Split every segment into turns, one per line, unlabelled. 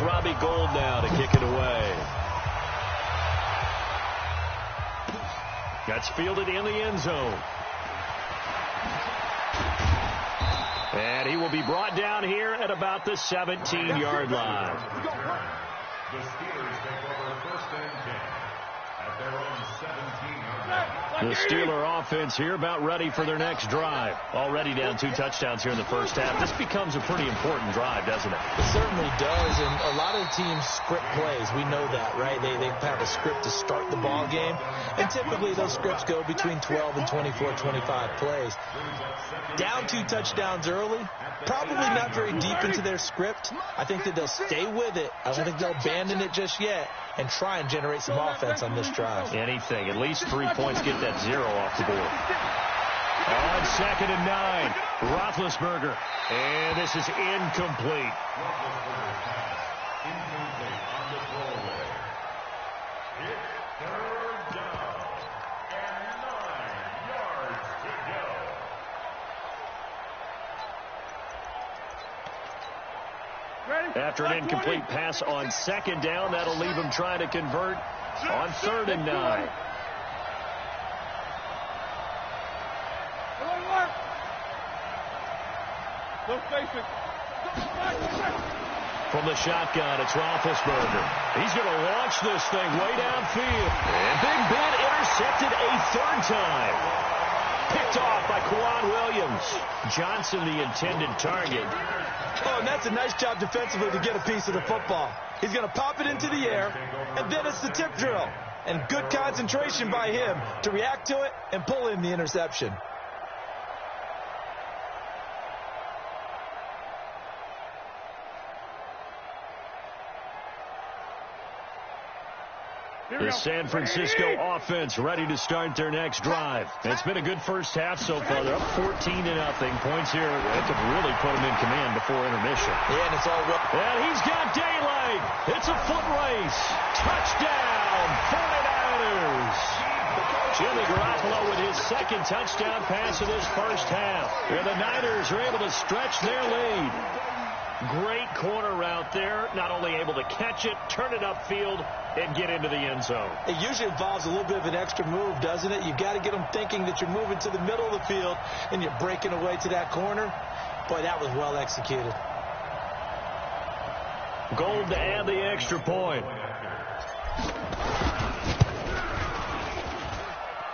Robbie Gould now to kick it away. That's fielded in the end zone. And he will be brought down here at about the 17-yard line.
The Steelers take over first and 10 at their own 17-yard line.
The Steeler offense here about ready for their next drive. Already down 2 touchdowns here in the first half. This becomes a pretty important drive, doesn't it?
It certainly does, and a lot of the teams script plays. We know that, right? They have a script to start the ball game, and typically those scripts go between 12 and 24, 25 plays. Down 2 touchdowns early, probably not very deep into their script. I think that they'll stay with it. I don't think they'll abandon it just yet and try and generate some offense on this drive.
Anything. At least 3 points, get that 0 off the board. On 2nd and 9, Roethlisberger. And this is incomplete.
Roethlisberger's pass incomplete on the throwaway. It's 3rd down and 9 yards to go.
After an incomplete pass on 2nd down, that'll leave him trying to convert on 3rd and 9. From the shotgun, it's Roethlisberger. He's going to launch this thing way downfield. And Big Ben intercepted a 3rd time. Picked off by Quan Williams. Johnson, the intended target.
Oh, and that's a nice job defensively to get a piece of the football. He's going to pop it into the air, and then it's the tip drill. And good concentration by him to react to it and pull in the interception.
The San Francisco offense ready to start their next drive. It's been a good first half so far. They're up 14-0. Points here that could really put them in command before intermission.
Yeah, and it's all well.
And he's got daylight. It's a foot race. Touchdown, 49ers. Jimmy Garoppolo with his 2nd touchdown pass of this first half. And the Niners are able to stretch their lead. Great corner route there. Not only able to catch it, turn it upfield, and get into the end zone.
It usually involves a little bit of an extra move, doesn't it? You've got to get them thinking that you're moving to the middle of the field and you're breaking away to that corner. Boy, that was well executed.
Gould to add the extra point.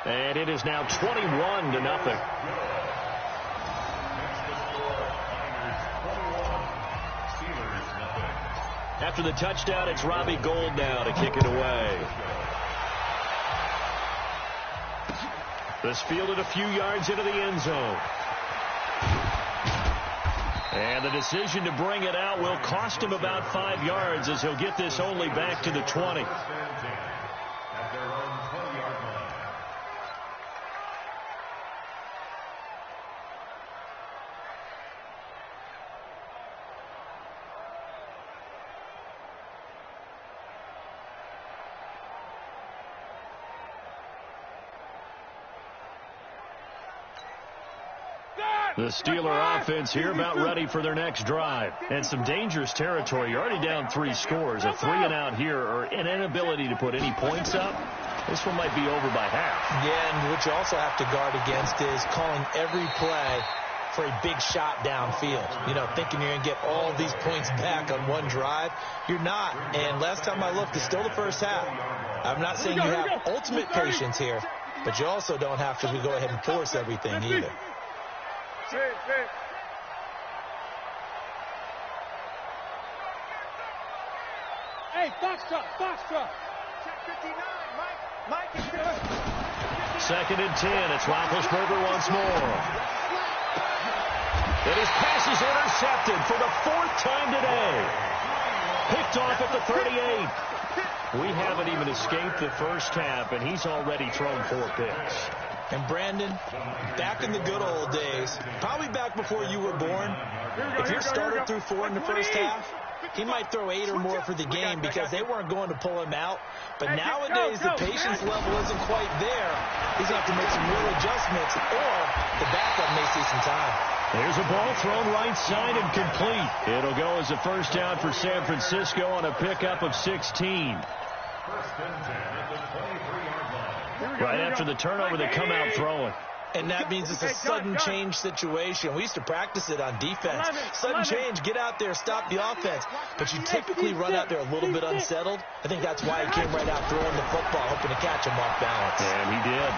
And it is now 21-0. After the touchdown, it's Robbie Gould now to kick it away. This fielded a few yards into the end zone. And the decision to bring it out will cost him about 5 yards as he'll get this only back to the 20. The Steeler offense here about ready for their next drive. And some dangerous territory. You're already down 3 scores. A 3-and-out here or an inability to put any points up. This one might be over by half.
Yeah, and what you also have to guard against is calling every play for a big shot downfield. You know, thinking you're going to get all these points back on one drive. You're not. And last time I looked, it's still the first half. I'm not saying you have ultimate patience here, but you also don't have to go ahead and force everything either.
Hey, Foxtrot. Check 59, Mike is good.
2nd and 10. It's Roethlisberger once more. And his pass is intercepted for the 4th time today. Picked off at the 38. We haven't even escaped the first half, and he's already thrown 4 picks.
And Brandon, back in the good old days, probably back before you were born, if your starter threw 4 in the first half, he might throw 8 or more for the game because they weren't going to pull him out. But nowadays, the patience level isn't quite there. He's going to have to make some real adjustments, or the backup may see some time.
There's a ball thrown right side and complete. It'll go as a first down for San Francisco on a pickup of 16. Right after the turnover, they come out throwing.
And that means it's a sudden change situation. We used to practice it on defense. Sudden change, get out there, stop the offense. But you typically run out there a little bit unsettled. I think that's why he came right out throwing the football, hoping to catch him off balance.
And he did.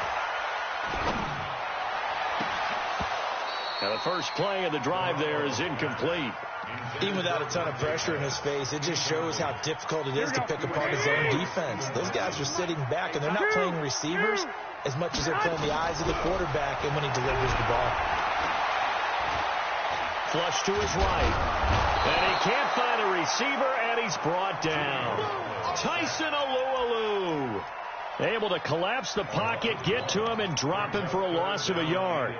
Now the first play of the drive there is incomplete.
Even without a ton of pressure in his face, it just shows how difficult it is to pick apart his own defense. Those guys are sitting back, and they're not playing receivers as much as they're playing the eyes of the quarterback and when he delivers the ball.
Flush to his right. And he can't find a receiver, and he's brought down. Tyson Alualu able to collapse the pocket, get to him, and drop him for a loss of a yard.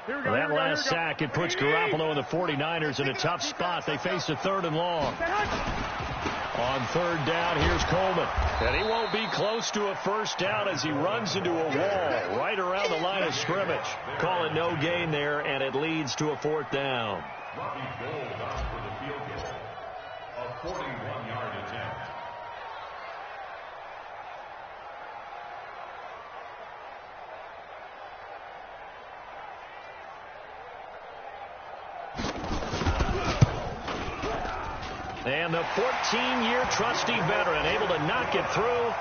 That last sack, it puts Garoppolo and the 49ers in a tough spot. They face a 3rd and long. On 3rd down, here's Coleman. And he won't be close to a first down as he runs into a wall right around the line of scrimmage. Call it no gain there, and it leads to a 4th down.
Robbie Gould out for the field goal. A 41-yard attempt.
And the 14-year trusty veteran able to knock it through.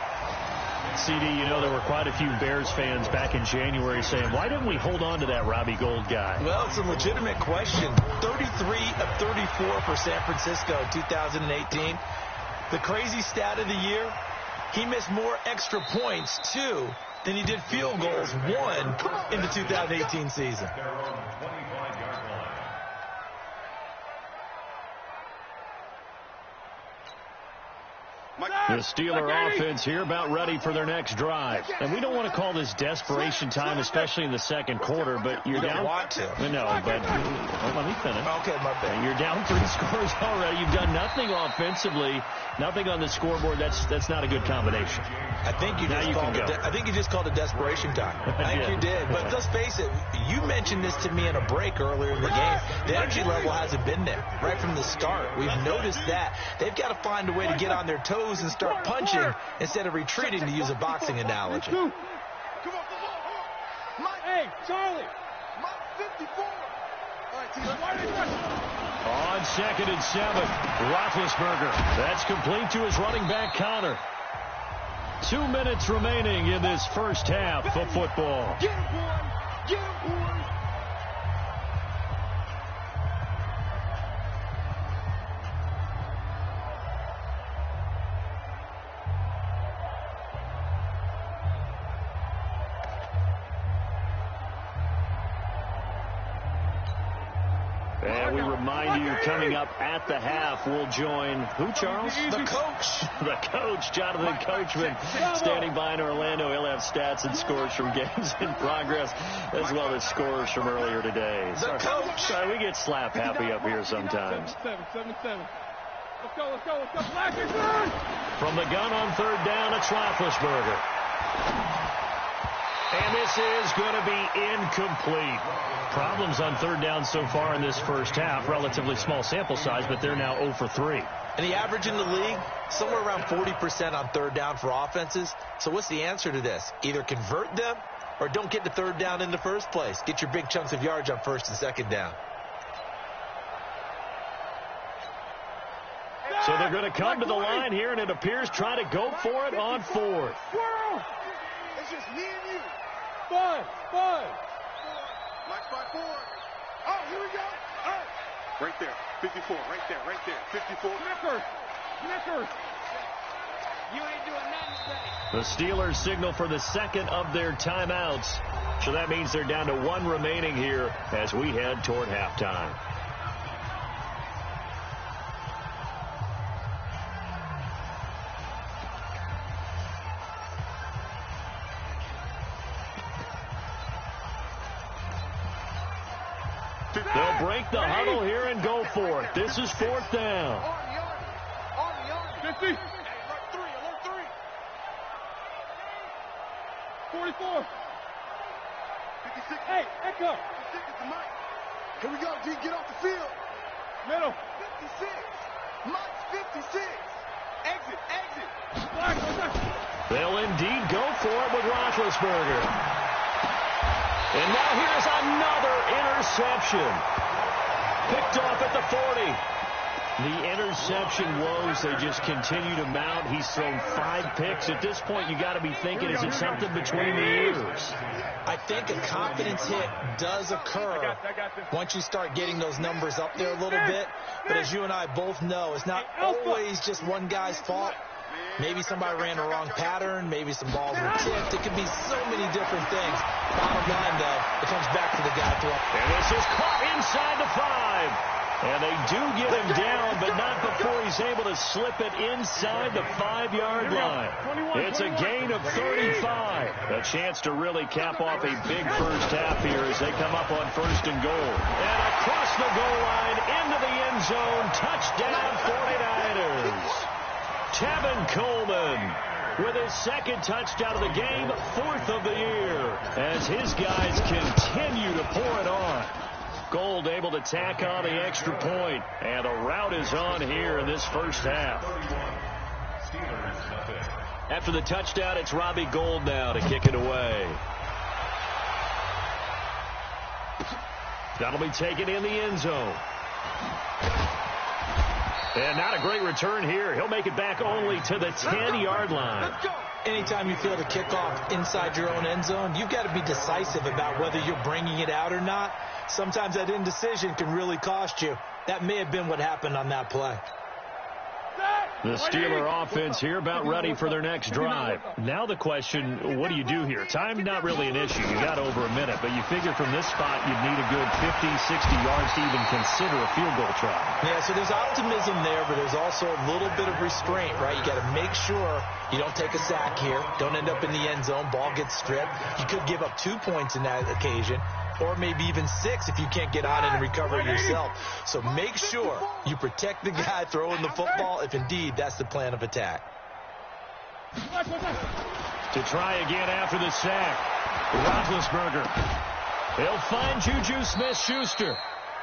CD, you know there were quite a few Bears fans back in January saying, why didn't we hold on to that Robbie Gould guy?
Well, it's a legitimate question. 33 of 34 for San Francisco in 2018. The crazy stat of the year, he missed more extra points, 2, than he did field goals, 1, in the 2018 season.
The Steeler offense here about ready for their next drive. And we don't want to call this desperation time, especially in the second quarter, but you're down.
You don't want to.
No, but let me finish.
Okay, my bad.
You're down 3 scores already. You've done nothing offensively, nothing on the scoreboard. That's not a good combination.
I think you just called it desperation time. I think you did. But let's face it, you mentioned this to me in a break earlier in the game. The energy level hasn't been there right from the start. We've noticed that. They've got to find a way to get on their toes and start punching instead of retreating, to use a boxing analogy.
Hey, Charlie.
On 2nd and 7, Roethlisberger. That's complete to his running back, Connor. 2 minutes remaining in this first half of football.
Get him, boy. Get him, boy.
And we remind you, coming up at the half, we'll join who, Charles?
The coach.
The coach, Jonathan Coachman, standing by in Orlando. He'll have stats and scores from games in progress, as well as scores from earlier today.
The coach.
Sorry, we get slap happy up here sometimes.
7-7. Let's go. Black is good.
From the gun on 3rd down, it's Roethlisberger. And this is going to be incomplete. Problems on 3rd down so far in this first half. Relatively small sample size, but they're now 0 for 3.
And the average in the league, somewhere around 40% on 3rd down for offenses. So what's the answer to this? Either convert them or don't get to 3rd down in the first place. Get your big chunks of yards on 1st and 2nd down.
So they're going to come to the line here, and it appears try to go for it on 4th.
It's just me and you. Five. Mike 5-4. Oh, here we go. Oh.
Right there. 54. Right there. 54.
Knickers. You ain't doing nothing today.
The Steelers signal for the 2nd of their timeouts. So that means they're down to 1 remaining here as we head toward halftime. They'll break the huddle here and go for it. This is 4th down.
On the 50. Hey, alert 3. 44. 56. Hey, Echo. 56 is the mic. Here we go, D. Get off the field. Middle. 56. Mike's 56. Exit, exit.
They'll indeed go for it with Roethlisberger. And now here's another interception. Picked off at the 40. The interception woes, they just continue to mount. He's thrown 5 picks. At this point, you got to be thinking, is it something between the ears?
I think a confidence hit does occur once you start getting those numbers up there a little bit. But as you and I both know, it's not always just one guy's fault. Maybe somebody ran a wrong pattern. Maybe some balls were tipped. It could be so many different things. Bottom line, though, it comes back to the guy throwing.
And this is caught inside the 5. And they do get him down, but not before he's able to slip it inside the 5-yard line. It's a gain of 35. A chance to really cap off a big first half here as they come up on 1st and goal. And across the goal line, into the end zone, touchdown 49ers. Tevin Coleman with his 2nd touchdown of the game, 4th of the year, as his guys continue to pour it on. Gold able to tack on the extra point, and the route is on here in this first half. After the touchdown, it's Robbie Gould now to kick it away. That'll be taken in the end zone. And not a great return here. He'll make it back only to the 10-yard line.
Anytime you feel the kickoff inside your own end zone, you've got to be decisive about whether you're bringing it out or not. Sometimes that indecision can really cost you. That may have been what happened on that play.
The Steeler offense here about ready for their next drive. Now the question, what do you do here? Time not really an issue. You got over a minute, but you figure from this spot you'd need a good 50, 60 yards to even consider a field goal try.
Yeah, so there's optimism there, but there's also a little bit of restraint, right? You got to make sure you don't take a sack here. Don't end up in the end zone. Ball gets stripped. You could give up 2 points in that occasion, or maybe even 6 if you can't get on it and recover it yourself. So make sure you protect the guy throwing the football if indeed that's the plan of attack.
To try again after the sack, Roethlisberger. They'll find Juju Smith-Schuster,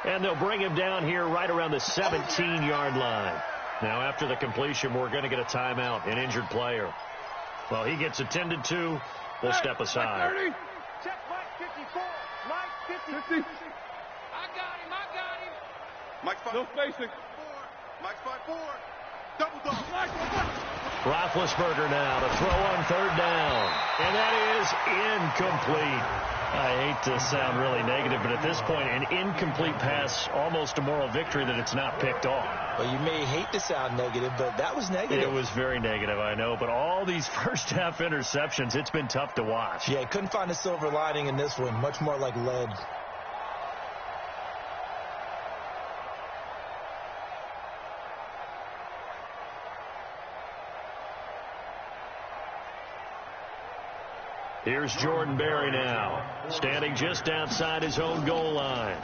and they'll bring him down here right around the 17-yard line. Now after the completion, we're going to get a timeout, an injured player. Well, he gets attended to. We'll step aside.
Check Mike 54. Mike 50. I got him.
Mike's 5.
No spacing. Mike's 5-4. Double dog.
Roethlisberger now to throw on 3rd down. And that is incomplete. I hate to sound really negative, but at this point, an incomplete pass, almost a moral victory that it's not picked off.
Well, you may hate to sound negative, but that was negative.
It was very negative, I know. But all these first half interceptions, it's been tough to watch.
Yeah, couldn't find a silver lining in this one. Much more like lead.
Here's Jordan Berry now, standing just outside his own goal line.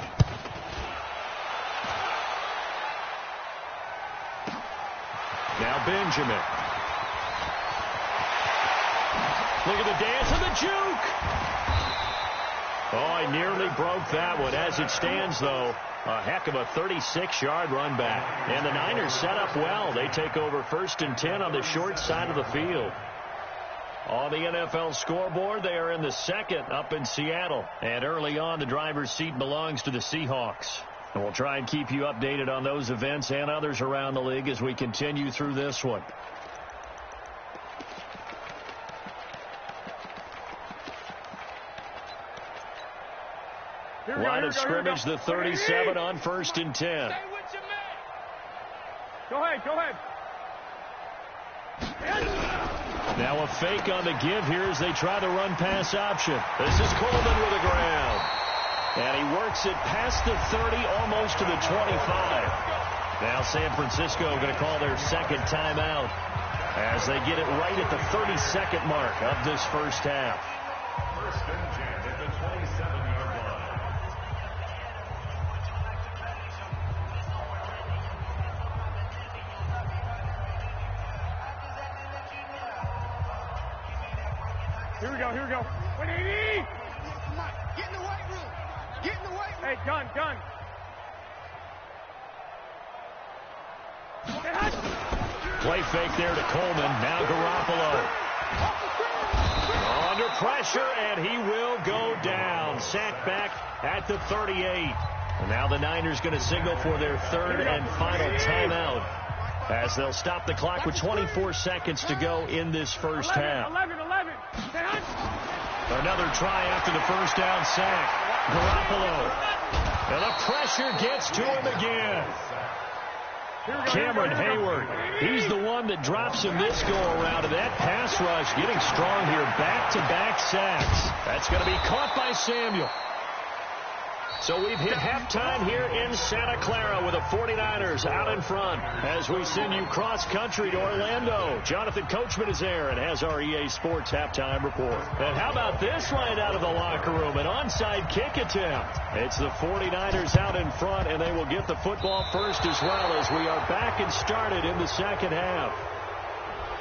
Now Benjamin. Look at the dance of the juke. Oh, he nearly broke that one. As it stands, though, a heck of a 36-yard run back. And the Niners set up well. They take over 1st and 10 on the short side of the field. On the NFL scoreboard, they are in the 2nd up in Seattle. And early on, the driver's seat belongs to the Seahawks. And we'll try and keep you updated on those events and others around the league as we continue through this one. Line of scrimmage, the 37 on 1st and 10.
Go ahead.
Now a fake on the give here as they try the run-pass option. This is Coleman with the ground. And he works it past the 30, almost to the 25. Now San Francisco going to call their 2nd timeout as they get it right at the 32nd mark of this first half.
1st and 10 at the 27-yard line.
Here we go. 180. Get in the weight room. Hey, gun.
Play fake there to Coleman. Now Garoppolo. Under pressure, and he will go down. Sacked back at the 38. And now the Niners going to signal for their third and final timeout as they'll stop the clock with 24 seconds to go in this first half.
11.
Another try after the first down sack. Garoppolo. And the pressure gets to him again. Cameron Hayward, he's the one that drops him this go-around. And that pass rush getting strong here. Back-to-back sacks. That's going to be caught by Samuel. So we've hit halftime here in Santa Clara with the 49ers out in front as we send you cross-country to Orlando. Jonathan Coachman is there and has our EA Sports halftime report. And how about this right out of the locker room? An onside kick attempt. It's the 49ers out in front, and they will get the football first as well as we are back and started in the second half.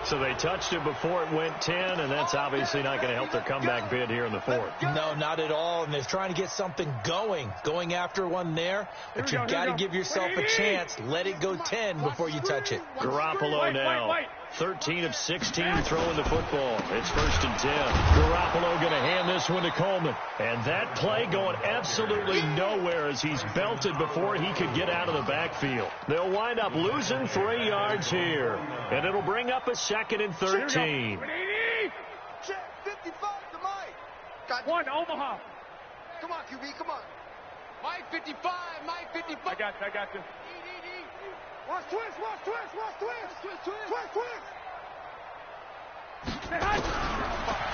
So they touched it before it went 10, and that's obviously not going to help their comeback bid here in the fourth.
No, not at all, and they're trying to get something going after one there, but you've got to give yourself a chance. Let it go 10 before you touch it.
Garoppolo now. 13 of 16 throwing the football. It's first and 10. Garoppolo going to hand this one to Coleman. And that play going absolutely nowhere as he's belted before he could get out of the backfield. They'll wind up losing 3 yards here. And it'll bring up a second and 13.
Check 55 to Mike. Got one, Omaha. Come on, QB, come on. Mike 55, Mike 55. I got you. Watch twist.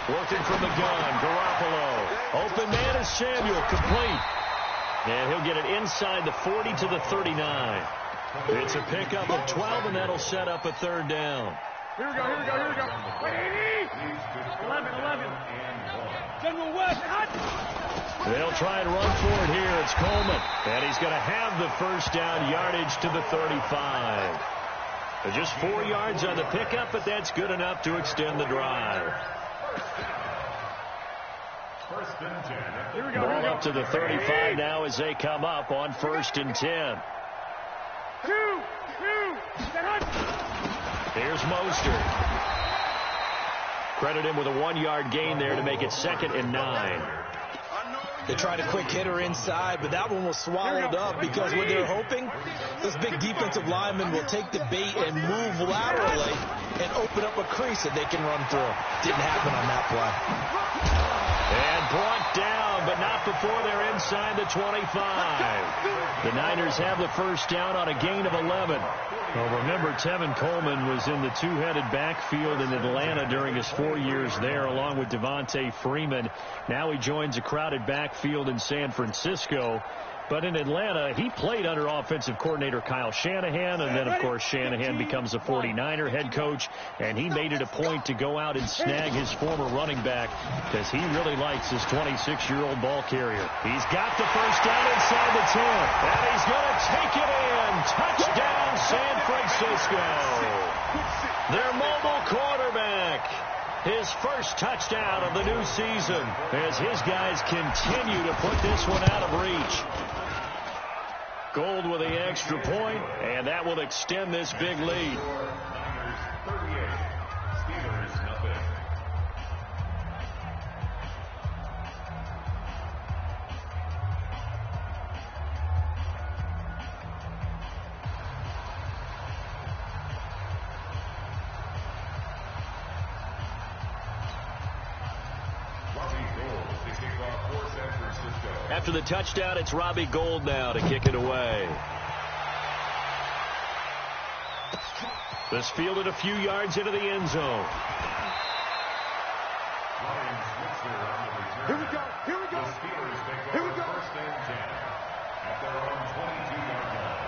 Working from the gun, Garoppolo. Open man is Samuel, complete. And he'll get it inside the 40 to the 39. It's a pickup of 12, and that'll set up a third down.
Here we go. 11. General West,
They'll try and run for it here. It's Coleman. And he's going to have the first down, yardage to the 35. Just 4 yards on the pickup, but that's good enough to extend the drive. Ball up to the 35 now as they come up on first and 10. Here's Mostert. Credit him with a 1-yard gain there to make it second and 9.
They tried a quick hitter inside, but that one was swallowed up because what they're hoping, this big defensive lineman will take the bait and move laterally and open up a crease that they can run through. Didn't happen on that play.
And brought down, but not before they're inside the 25. The Niners have the first down on a gain of 11. Well, remember, Tevin Coleman was in the two-headed backfield in Atlanta during his 4 years there, along with Devontae Freeman. Now he joins a crowded backfield in San Francisco. But in Atlanta, he played under offensive coordinator Kyle Shanahan, and then, of course, Shanahan becomes a 49er head coach, and he made it a point to go out and snag his former running back because he really likes his 26-year-old ball carrier. He's got the first down inside the 10, and he's going to take it in. Touchdown, San Francisco. Their mobile quarterback. His first touchdown of the new season as his guys continue to put this one out of reach. Gold with the extra point, and that will extend this big lead. After the touchdown, it's Robbie Gould now to kick it away. This fielded a few yards into the end zone.
Here we go.
First and 10 at their own 22-yard line.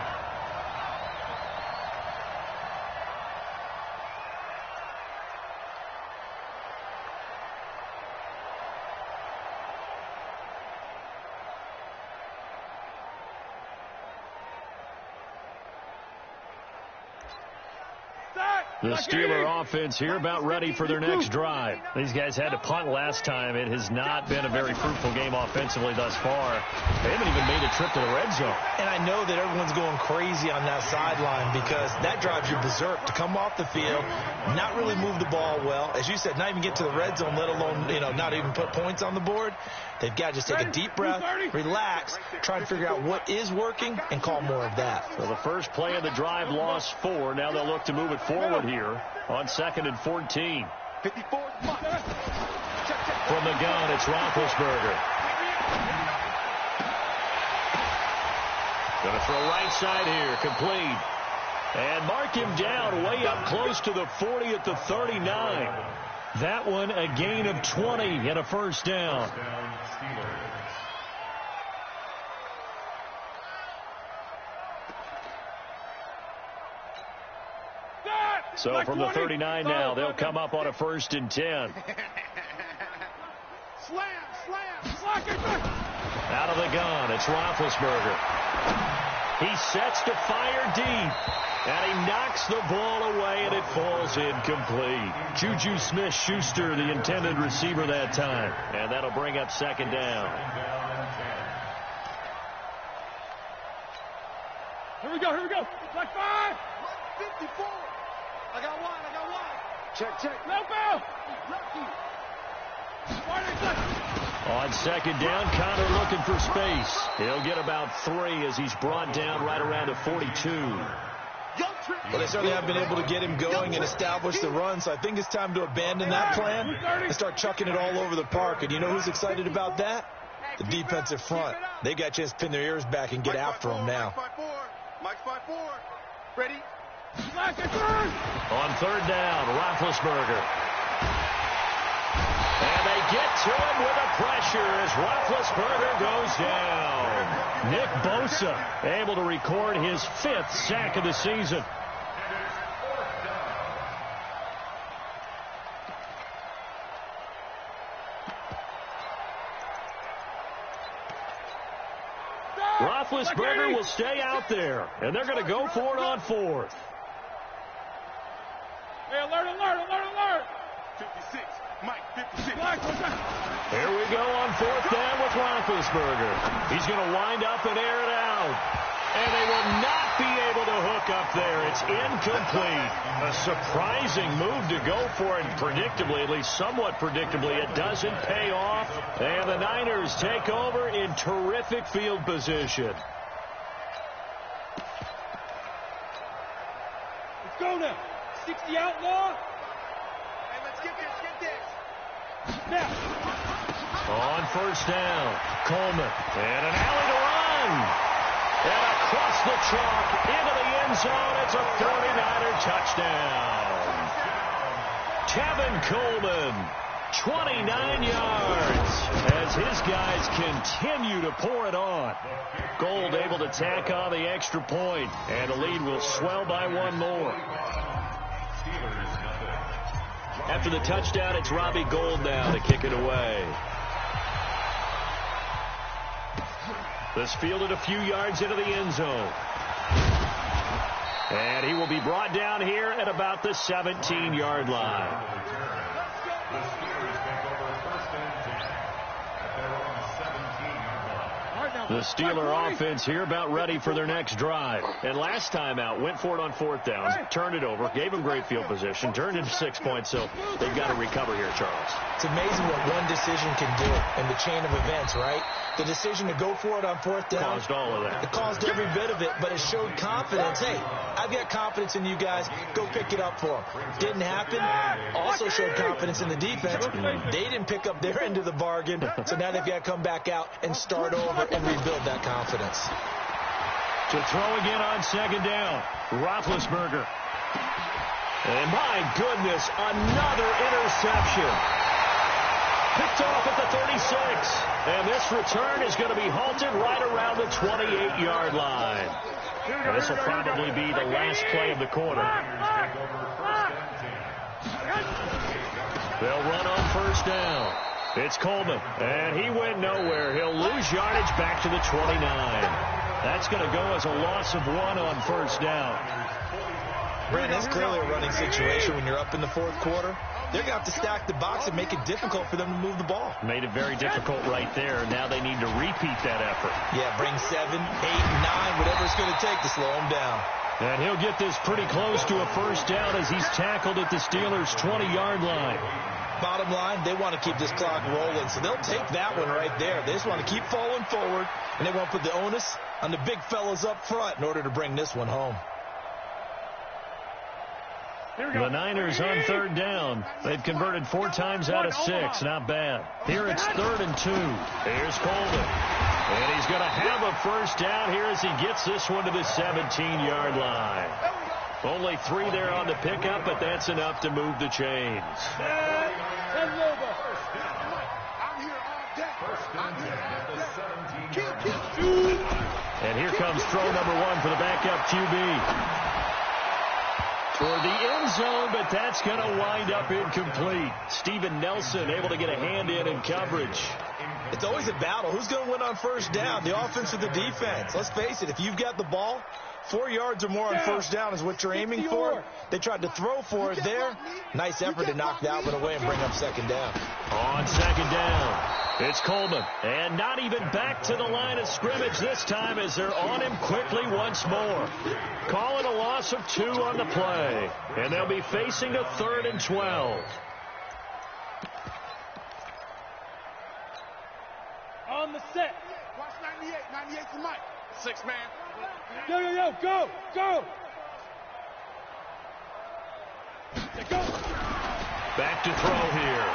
The Steeler offense here about ready for their next drive. These guys had to punt last time. It has not been a very fruitful game offensively thus far. They haven't even made a trip to the red zone.
And I know that everyone's going crazy on that sideline because that drives you berserk to come off the field, not really move the ball well. As you said, not even get to the red zone, let alone, not even put points on the board. They've got to just take a deep breath, relax, try and figure out what is working, and call more of that.
So the first play of the drive lost 4. Now they'll look to move it forward here on 2nd and 14.
54.
From the gun, it's Roethlisberger. Going to throw right side here, complete. And mark him down way up close to the 40 at the 39. That one a gain of 20 and a first down. So from the 39 now, they'll come up on a 1st and 10. Out of the gun, it's Roethlisberger. He sets to fire deep. And he knocks the ball away, and it falls incomplete. Juju Smith-Schuster, the intended receiver that time. And that'll bring up 2nd down.
Here we go. Black 5.
54. I got one. Check.
No ball.
On 2nd down, Connor looking for space. He'll get about 3 as he's brought down right around the 42.
Well, they certainly have been able to get him going and establish the run, so I think it's time to abandon that plan and start chucking it all over the park. And you know who's excited about that? The defensive front. They got a chance to pin their ears back and get after him now.
Mike 5-4. Ready?
On 3rd down, Roethlisberger. And they get to him with a pressure as Roethlisberger goes down. Nick Bosa able to record his 5th sack of the season. Roethlisberger will stay out there, and they're going to go for it on 4th.
Hey, alert.
56. Mike, 56.
Here we go on 4th down with Roethlisberger. He's going to wind up and air it out. And they will not be able to hook up there. It's incomplete. A surprising move to go for it predictably, at least somewhat predictably. It doesn't pay off. And the Niners take over in terrific field position.
Let's go now. 60 outlaw.
Hey, let's get this.
Now.
On 1st down, Coleman. And an alley to run. And across the chalk into the end zone. It's a 49er touchdown. Tevin Coleman, 29 yards as his guys continue to pour it on. Gold able to tack on the extra point, and the lead will swell by 1 more. After the touchdown, it's Robbie Gould now to kick it away. This fielded a few yards into the end zone. And he will be brought down here at about the 17-yard line. The Steeler offense here about ready for their next drive. And last time out, went for it on 4th down, turned it over, gave them great field position, turned into 6 points, so they've got to recover here, Charles.
It's amazing what one decision can do in the chain of events, right? The decision to go for it on 4th down.
Caused all of that.
It caused every bit of it, but it showed confidence. Hey, I've got confidence in you guys. Go pick it up for them. Didn't happen. Also showed confidence in the defense. They didn't pick up their end of the bargain, so now they've got to come back out and start over and rebuild that confidence.
To throw again on 2nd down, Roethlisberger. And my goodness, another interception. Picked off at the 36. And this return is going to be halted right around the 28-yard line. And this will probably be the last play of the quarter. They'll run on 1st down. It's Coleman, and he went nowhere. He'll lose yardage back to the 29. That's going to go as a loss of 1 on 1st down.
Brandon, that's clearly a running situation when you're up in the fourth quarter. They're going to have to stack the box and make it difficult for them to move the ball.
Made it very difficult right there. Now they need to repeat that effort.
Yeah, bring 7, 8, 9, whatever it's going to take to slow them down.
And he'll get this pretty close to a first down as he's tackled at the Steelers' 20-yard line.
Bottom line, they want to keep this clock rolling, so they'll take that one right there. They just want to keep falling forward, and they want to put the onus on the big fellas up front in order to bring this one home.
The Niners on third down. They've converted 4 times out of 6. Not bad. Here it's 3rd and 2. Here's Coleman. And he's going to have a first down here as he gets this one to the 17-yard line. Only 3 there on the pickup, but that's enough to move the chains. And here comes throw number 1 for the backup QB. For the end zone, but that's going to wind up incomplete. Steven Nelson able to get a hand in coverage.
It's always a battle. Who's going to win on first down, the offense or the defense? Let's face it, if you've got the ball, 4 yards or more on first down is what you're aiming for. They tried to throw for it there. Nice effort to knock that one away and bring up second down.
On second down, it's Coleman. And not even back to the line of scrimmage this time as they're on him quickly once more. Calling a loss of 2 on the play. And they'll be facing a 3rd and 12.
On the set.
Watch 98. 98 to Mike. 6 man.
Yo, go, go. Go.
Back to throw here.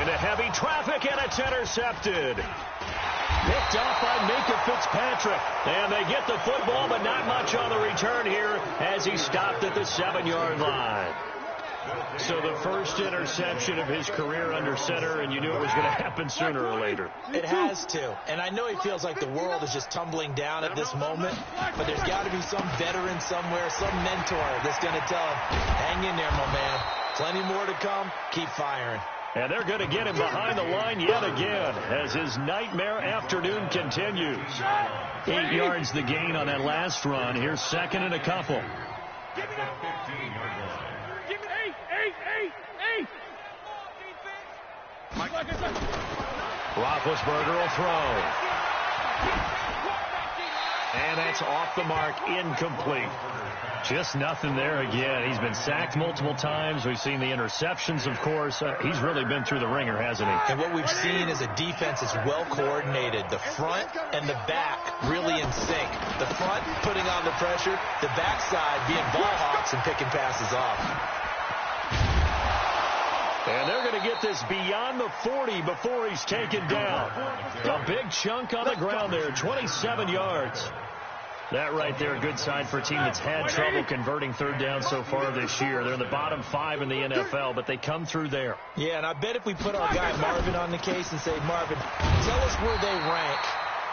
Into heavy traffic, and it's intercepted. Picked off by Minka Fitzpatrick. And they get the football, but not much on the return here as he stopped at the 7-yard line. So the first interception of his career under center, and you knew it was going to happen sooner or later.
It has to. And I know he feels like the world is just tumbling down at this moment, but there's got to be some veteran somewhere, some mentor that's going to tell him, hang in there, my man. Plenty more to come. Keep firing.
And they're going to get him behind the line yet again as his nightmare afternoon continues. 8 yards the gain on that last run. Here's 2nd and a couple. Roethlisberger will throw. And that's off the mark, incomplete. Just nothing there again. He's been sacked multiple times. We've seen the interceptions, of course. He's really been through the ringer, hasn't he?
And what we've seen is a defense that's well coordinated. The front and the back really in sync. The front putting on the pressure, the backside being ball hawks and picking passes off.
And they're going to get this beyond the 40 before he's taken down. A big chunk on the ground there, 27 yards. That right there, a good sign for a team that's had trouble converting third down so far this year. They're in the bottom 5 in the NFL, but they come through there.
Yeah, and I bet if we put our guy Marvin on the case and say, Marvin, tell us where they rank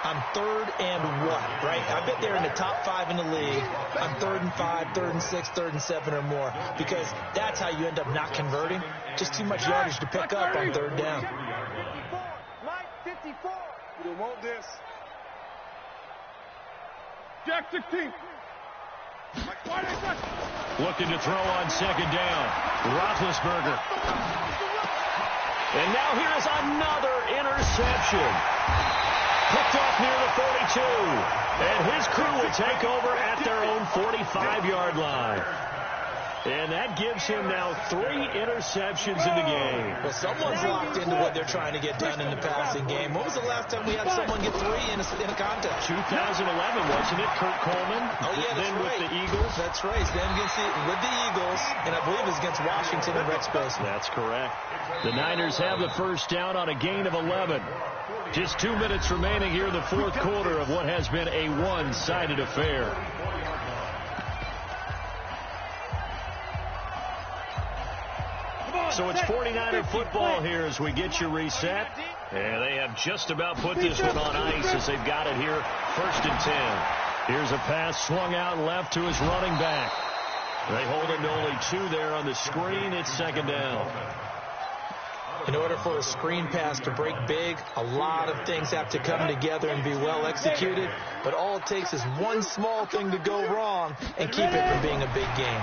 on 3rd and what, right? I bet they're in the top 5 in the league on 3rd and 5, 3rd and 6, 3rd and 7 or more, because that's how you end up not converting. Just too much yardage to pick up on 3rd down.
Mike 54.
We don't want this.
Jack 16.
Looking to throw on 2nd down. Roethlisberger. And now here's another interception. Picked off near the 42. And his crew will take over at their own 45-yard line. And that gives him now 3 interceptions in the game.
Well, someone's locked into what they're trying to get done in the passing game. When was the last time we had someone get 3 in a contest?
2011, wasn't it? Kurt Coleman.
Oh, yeah, that's
then
right.
with the Eagles.
That's right. Then with the Eagles, and I believe it was against Washington and Rex Grossman.
That's correct. The Niners have the first down on a gain of 11. Just 2 minutes remaining here in the fourth quarter of what has been a one-sided affair. So it's 49er football here as we get you reset. And they have just about put this one on ice as they've got it here. 1st and 10. Here's a pass swung out left to his running back. They hold him to only 2 there on the screen. It's 2nd down.
In order for a screen pass to break big, a lot of things have to come together and be well executed, but all it takes is one small thing to go wrong and keep it from being a big game.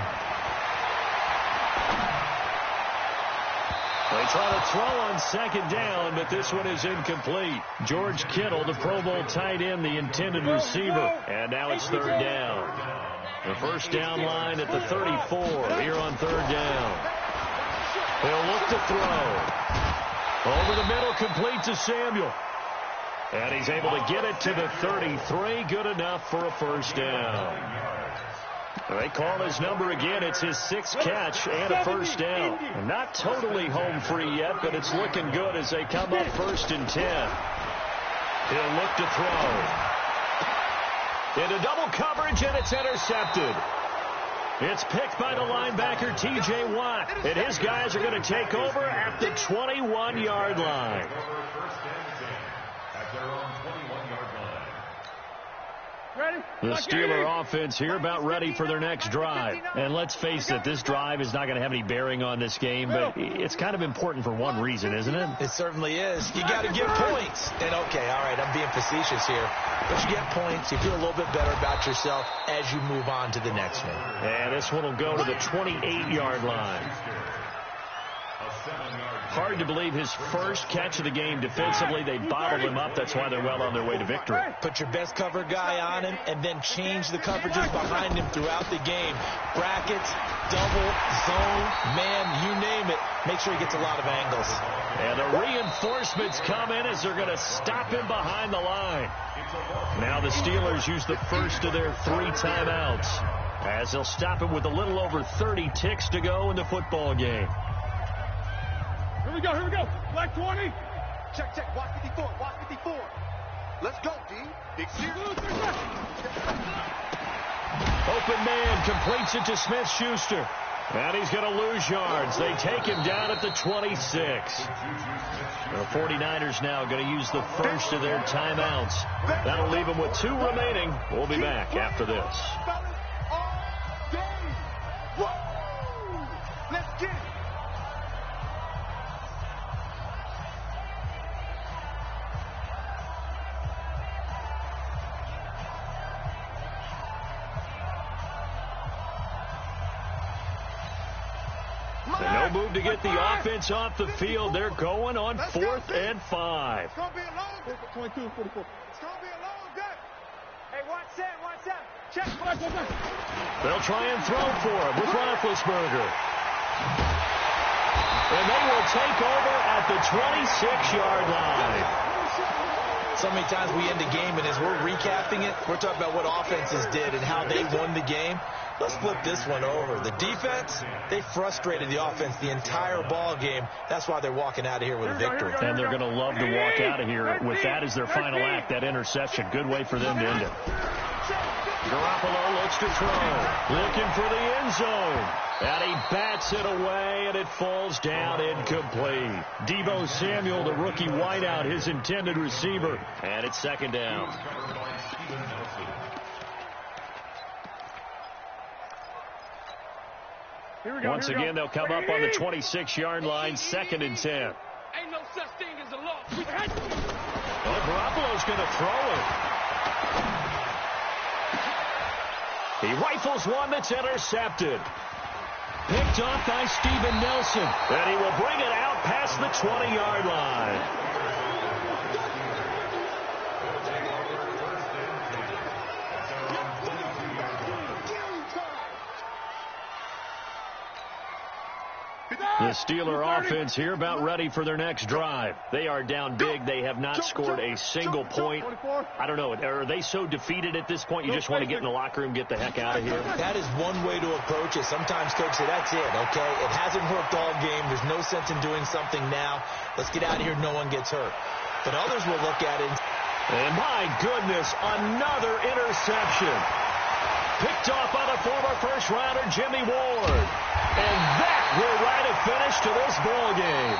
They try to throw on second down, but this one is incomplete. George Kittle, the Pro Bowl tight end, the intended receiver. And now it's third down. The first down line at the 34 here on third down. He'll look to throw. Over the middle, complete to Samuel. And he's able to get it to the 33. Good enough for a first down. They call his number again. It's his sixth catch and a first down. Not totally home free yet, but it's looking good as they come up 1st and 10. He'll look to throw. Into double coverage, and it's intercepted. It's picked by the linebacker, T.J. Watt. And his guys are going to take over at the 21-yard line. The Steeler offense here about ready for their next drive. And let's face it, this drive is not going to have any bearing on this game, but it's kind of important for one reason, isn't it?
It certainly is. You got to get points. And okay, all right, I'm being facetious here. But you get points, you feel a little bit better about yourself as you move on to the next one.
And this one will go to the 28-yard line. Hard to believe his first catch of the game defensively. They bottled him up. That's why they're well on their way to victory.
Put your best cover guy on him and then change the coverages behind him throughout the game. Brackets, double, zone, man, you name it. Make sure he gets a lot of angles.
And the reinforcements come in as they're going to stop him behind the line. Now the Steelers use the first of their 3 timeouts as they'll stop him with a little over 30 ticks to go in the football game.
Here we go, here we go. Black 20.
Check, check. Watch 54, watch 54. Let's go, D. Big serious.
Open man completes it to Smith-Schuster. And he's going to lose yards. They take him down at the 26. The 49ers now going to use the first of their timeouts. That'll leave them with 2 remaining. We'll be back after this.
Let's get it.
No move to get the offense off the field. They're going on 4th and 5.
It's going to be a long day. 22, 44. It's going to be a long day. Hey, watch that. Check.
They'll try and throw for him with Roethlisberger. And they will take over at the 26-yard line.
So many times we end the game, and as we're recapping it, we're talking about what offenses did and how they won the game. Let's flip this one over. The defense, they frustrated the offense the entire ball game. That's why they're walking out of here with a victory.
And they're going to love to walk out of here with that as their final act, that interception. Good way for them to end it. Garoppolo looks to throw. Looking for the end zone. And he bats it away, and it falls down incomplete. Deebo Samuel, the rookie wideout, his intended receiver. And it's second down. Once again, they'll come up on the 26-yard line, 2nd and 10.
Ain't no such thing as a loss.
Well, Garoppolo's going to throw it. He rifles one that's intercepted. Picked off by Steven Nelson. And he will bring it out past the 20-yard line. The Steeler offense here about ready for their next drive. They are down big. They have not scored a single point. I don't know. Are they so defeated at this point you just want to get in the locker room, get the heck out of here?
That is one way to approach it. Sometimes, Coach, say that's it, okay? It hasn't worked all game. There's no sense in doing something now. Let's get out of here. No one gets hurt. But others will look at it.
And my goodness, another interception. Picked off by the former first-rounder Jimmy Ward. And that will write a finish to this ball game.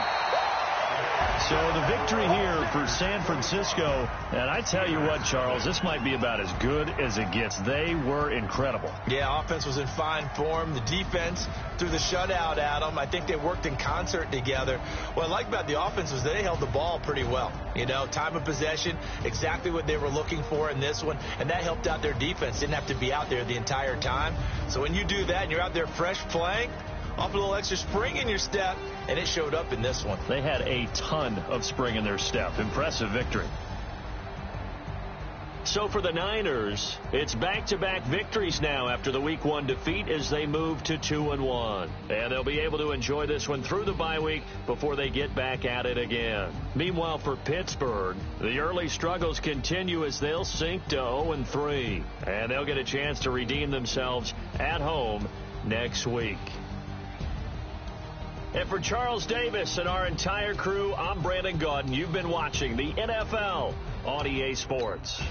So the victory here for San Francisco, and I tell you what, Charles, this might be about as good as it gets. They were incredible.
Yeah, offense was in fine form. The defense threw the shutout at them. I think they worked in concert together. What I like about the offense was they held the ball pretty well. You know, time of possession, exactly what they were looking for in this one, and that helped out their defense. Didn't have to be out there the entire time. So when you do that and you're out there fresh playing, off a little extra spring in your step, and it showed up in this one.
They had a ton of spring in their step. Impressive victory. So for the Niners, it's back-to-back victories now after the Week 1 defeat as they move to 2-1. And they'll be able to enjoy this one through the bye week before they get back at it again. Meanwhile, for Pittsburgh, the early struggles continue as they'll sink to 0-3. And they'll get a chance to redeem themselves at home next week. And for Charles Davis and our entire crew, I'm Brandon Gaudin. You've been watching the NFL on EA Sports.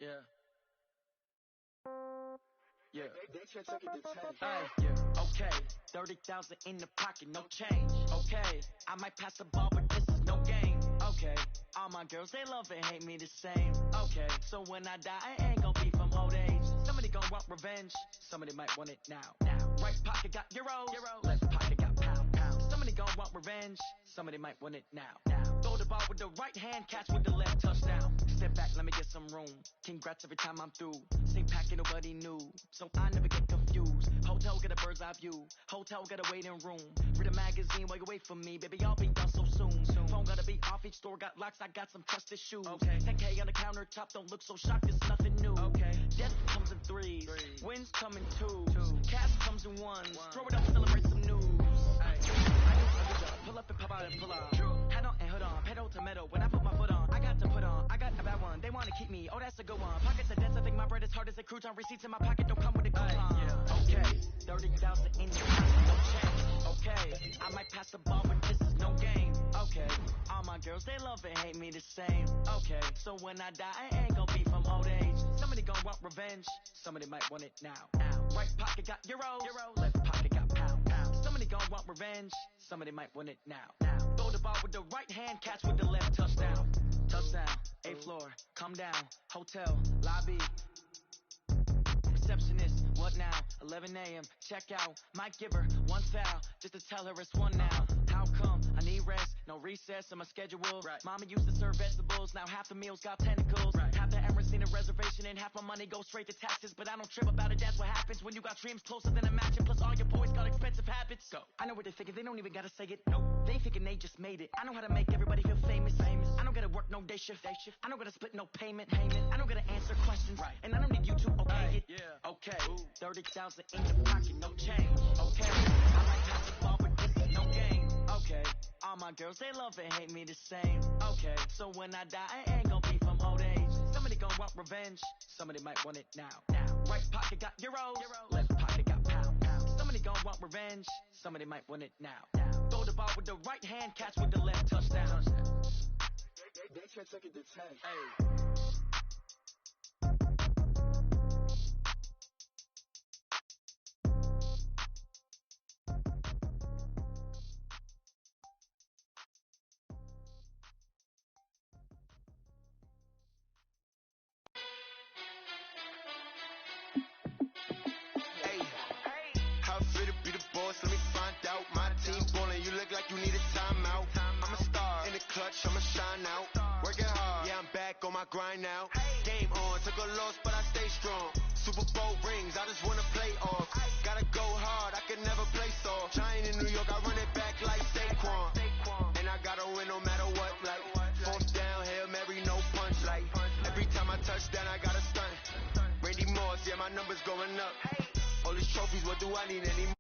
Yeah, okay, 30,000 in the pocket, no change. Okay, I might pass the ball, but this is no game. Okay, all my girls, they love and hate me the same. Okay, so when I die, I ain't gonna be from old age. Somebody gonna want revenge, somebody might want it now. Right pocket got euros, left pocket got pound. Somebody gonna want revenge, somebody might want it now. Throw the ball with the right hand, catch with the left, touchdown. Step back, let me get some room. Congrats every time I'm through. Same packet, nobody knew, so I never get confused. Hotel get a bird's eye view. Hotel get a waiting room. Read a magazine while you wait for me, baby. I'll be done so soon. Phone gotta be off, each store got locks. I got some trusted shoes. Okay. 10K on the countertop, don't look so shocked. It's nothing new. Okay. Death comes in threes. Wins come in twos. Cash comes in ones. Throw it up, celebrate some news. Pull up and pop out and pull out. Head on and hood on, pedal to metal. When I put my foot on, I got to put on. I got a bad one. They want to keep me. Oh, that's a good one. Pockets are dense. I think my bread is hard as a crouton. Receipts in my pocket don't come with a coupon. Okay, 30,000 in the pocket, no change. Okay, I might pass the ball, but this is no game. Okay, all my girls, they love and hate me the same. Okay, so when I die, I ain't gonna be from old age. Somebody gonna want revenge. Somebody might want it now. Right pocket got euros. Left pocket got pound. Somebody gonna want revenge. Somebody might want it now. Throw the ball with the right hand, catch with the left, touchdown. Touchdown, 8th floor, come down, hotel, lobby. Receptionist, what now? 11 a.m., check out. Might give her one foul, just to tell her it's one now. How come? I need rest, no recess in my schedule. Right. Mama used to serve vegetables, now half the meals got tentacles. Right. Half the Emirates need a reservation and half my money goes straight to taxes. But I don't trip about it, that's what happens when you got dreams closer than a match. And plus all your boys got expensive habits. Go. I know what they're thinking, they don't even gotta say it. Nope. They thinking they just made it. I know how to make everybody feel famous. I don't gotta work no day shift. I don't gotta split no payment. I don't gotta answer questions. Right. And I don't need you to okay it. Yeah. Okay. 30,000 in the pocket, no change. Okay. I might pass the ball, but this is no game. Okay. All my girls, they love and hate me the same. Okay. So when I die, I ain't gonna be from old age. Somebody gonna want revenge. Somebody might want it now. Right pocket got euros. Left pocket got pound. Somebody gonna want revenge. Somebody might want it now. Throw the ball with the right hand, catch with the left, touchdown. They can't take it to 10. Hey.
Let me find out. My team ballin', you look like you need a timeout. I'm a star in the clutch, I'ma shine out. Working hard, yeah, I'm back on my grind now. Game on, took a loss, but I stay strong. Super Bowl rings, I just wanna play off. Gotta go hard, I can never play soft. Giant in New York, I run it back like Saquon. And I gotta win no matter what, like 4th down, Hail Mary, no punch, like every time I touch down, I gotta stunt. Randy Moss, yeah, my numbers going up. All these trophies, what do I need anymore?